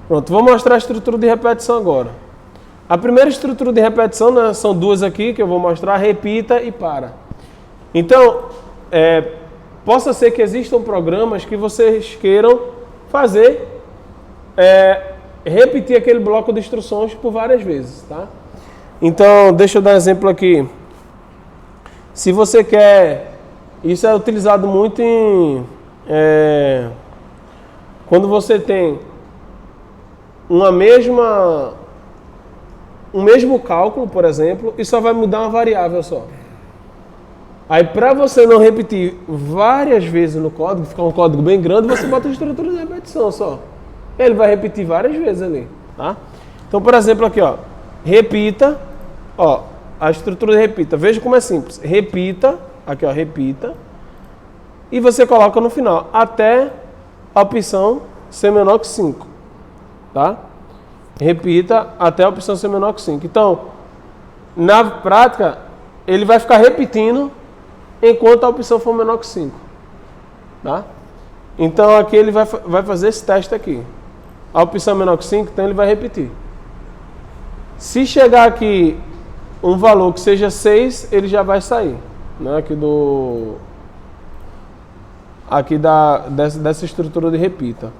Pronto, vou mostrar a estrutura de repetição agora. A primeira estrutura de repetição, né, são duas aqui que eu vou mostrar, repita e para. Então, possa ser que existam programas que vocês queiram fazer, repetir aquele bloco de instruções por várias vezes, tá? Então, deixa eu dar um exemplo aqui. Se você quer, isso é utilizado muito quando você tem um mesmo cálculo, por exemplo, e só vai mudar uma variável só. Aí, para você não repetir várias vezes no código, ficar um código bem grande, você bota a estrutura de repetição só. Ele vai repetir várias vezes ali, tá? Então, por exemplo, aqui, ó, repita, ó, a estrutura de repita. Veja como é simples. Repita, aqui, ó, repita, e você coloca no final, até a opção ser menor que 5, tá? Repita até a opção ser menor que 5. Então, na prática, ele vai ficar repetindo enquanto a opção for menor que 5. Tá? Então, aqui ele vai fazer esse teste aqui. A opção é menor que 5, então ele vai repetir. Se chegar aqui um valor que seja 6, ele já vai sair. Né? Dessa estrutura de repita.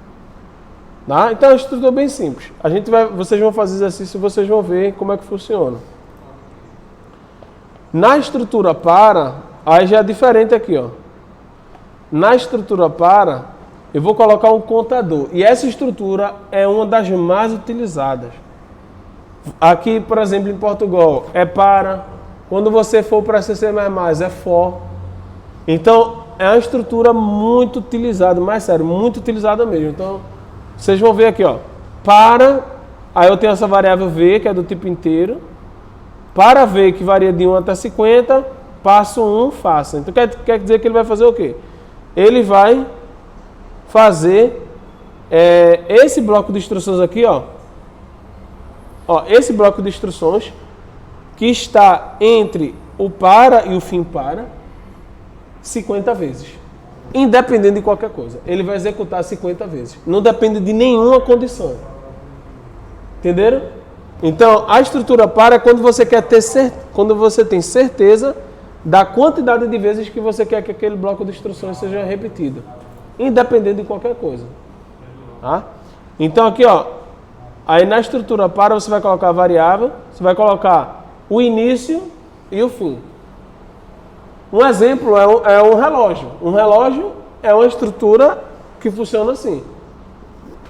Tá? Então, é uma estrutura bem simples. Vocês vão fazer exercício e vocês vão ver como é que funciona. Na estrutura para, aí já é diferente aqui, ó. Na estrutura para, eu vou colocar um contador. E essa estrutura é uma das mais utilizadas. Aqui, por exemplo, em Portugal, é para. Quando você for para CC++, é for. Então, é uma estrutura muito utilizada, mais sério, muito utilizada mesmo. Então, vocês vão ver aqui, ó. Para, aí eu tenho essa variável v, que é do tipo inteiro. Para v, que varia de 1 até 50, passo 1, faça. Então, quer dizer que ele vai fazer o quê? Ele vai fazer esse bloco de instruções aqui, ó. Esse bloco de instruções que está entre o para e o fim para 50 vezes. Independente de qualquer coisa. Ele vai executar 50 vezes. Não depende de nenhuma condição. Entenderam? Então, a estrutura para é quando você quer quando você tem certeza da quantidade de vezes que você quer que aquele bloco de instruções seja repetido. Independente de qualquer coisa. Tá? Então, aqui, ó. Aí na estrutura para você vai colocar a variável, você vai colocar o início e o fim. Um exemplo é um relógio. Um relógio é uma estrutura que funciona assim.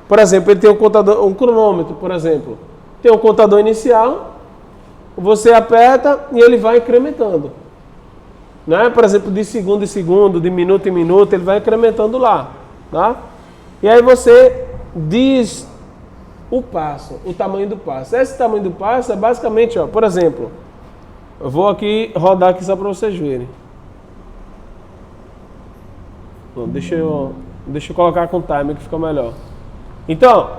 Por exemplo, ele tem um cronômetro, por exemplo. Tem um contador inicial, você aperta e ele vai incrementando. Né? Por exemplo, de segundo em segundo, de minuto em minuto, ele vai incrementando lá. Tá? E aí você diz o passo, o tamanho do passo. Esse tamanho do passo é basicamente, ó, por exemplo, eu vou aqui rodar aqui só para vocês verem. Deixa eu colocar com timer que fica melhor. Então,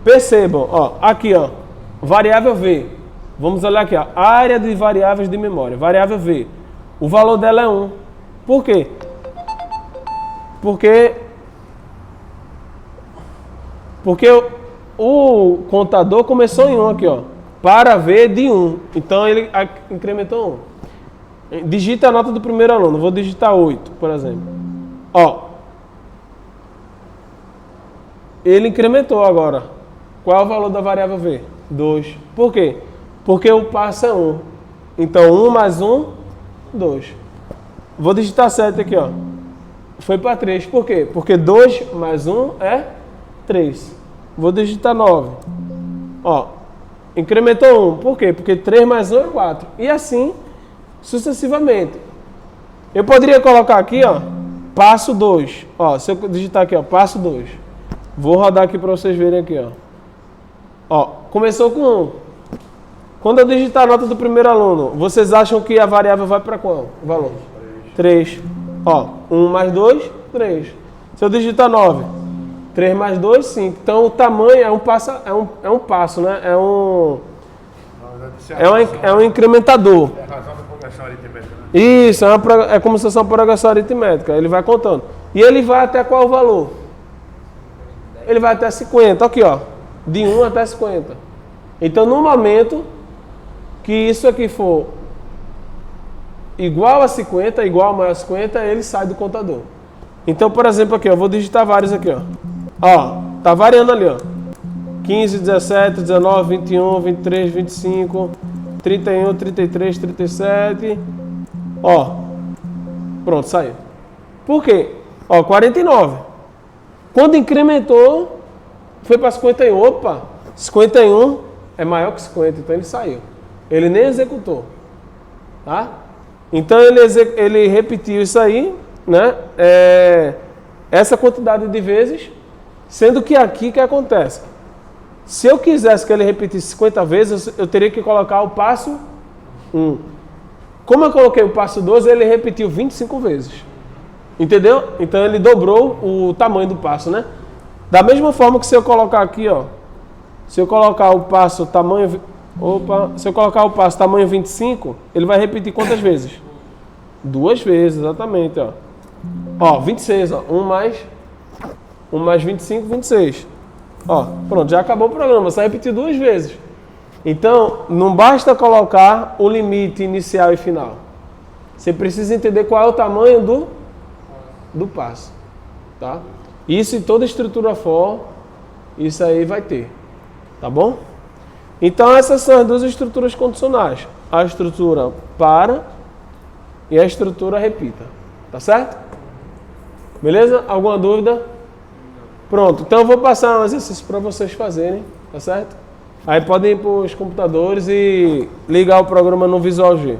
percebam, ó, aqui, ó, variável v. Vamos olhar aqui, ó, área de variáveis de memória, variável v. O valor dela é 1. Por quê? Porque o contador começou em 1 aqui, ó, para v de 1. Então ele incrementou 1. Digita a nota do primeiro aluno. Vou digitar 8, por exemplo. Ó. Ele incrementou agora. Qual é o valor da variável v? 2. Por quê? Porque o passo é 1. Então, 1 mais 1, 2. Vou digitar 7 aqui, ó. Foi para 3. Por quê? Porque 2 mais 1 é 3. Vou digitar 9. Ó. Incrementou 1. Por quê? Porque 3 mais 1 é 4. E assim sucessivamente. Eu poderia colocar aqui, ó, passo 2. Ó, se eu digitar aqui, ó, passo 2. Vou rodar aqui para vocês verem aqui, ó. Ó, começou com 1. Quando eu digitar a nota do primeiro aluno, vocês acham que a variável vai para qual? O valor? 3. Ó, 1 mais 2, 3. Se eu digitar 9, 3 mais 2, 5. Então o tamanho é um passo, né? É um incrementador. É a razão da progressão aritmética, né? Isso, é como se fosse uma progressão aritmética. Ele vai contando. E ele vai até qual valor? ele vai até 50. Aqui, ó. De 1 até 50. Então, no momento que isso aqui for igual a 50, igual a maior a 50, ele sai do contador. Então, por exemplo, aqui, eu vou digitar vários aqui, ó. Ó, tá variando ali, ó. 15, 17, 19, 21, 23, 25, 31, 33, 37. Ó. Pronto, saiu. Por quê? Ó, 49. Quando incrementou, foi para 51. Opa, 51 é maior que 50, então ele saiu. Ele nem executou. Tá? Então ele repetiu isso aí, né? Essa quantidade de vezes, sendo que aqui o que acontece? Se eu quisesse que ele repetisse 50 vezes, eu teria que colocar o passo 1. Como eu coloquei o passo 12, ele repetiu 25 vezes. Entendeu? Então ele dobrou o tamanho do passo, né? Da mesma forma que se eu colocar aqui, ó. Se eu colocar o passo tamanho... Opa, se eu colocar o passo tamanho 25, ele vai repetir quantas vezes? 2 vezes, exatamente, ó. Ó, 26, ó. 1 mais 25, 26. Ó, pronto, já acabou o programa, só repetir 2 vezes. Então, não basta colocar o limite inicial e final. Você precisa entender qual é o tamanho do passo, tá? Isso em toda estrutura for, isso aí vai ter, tá bom? Então, essas são as duas estruturas condicionais. A estrutura para e a estrutura repita, tá certo? Beleza? Alguma dúvida? Pronto, então eu vou passar um exercício para vocês fazerem, tá certo? Aí podem ir para os computadores e ligar o programa no Visual G.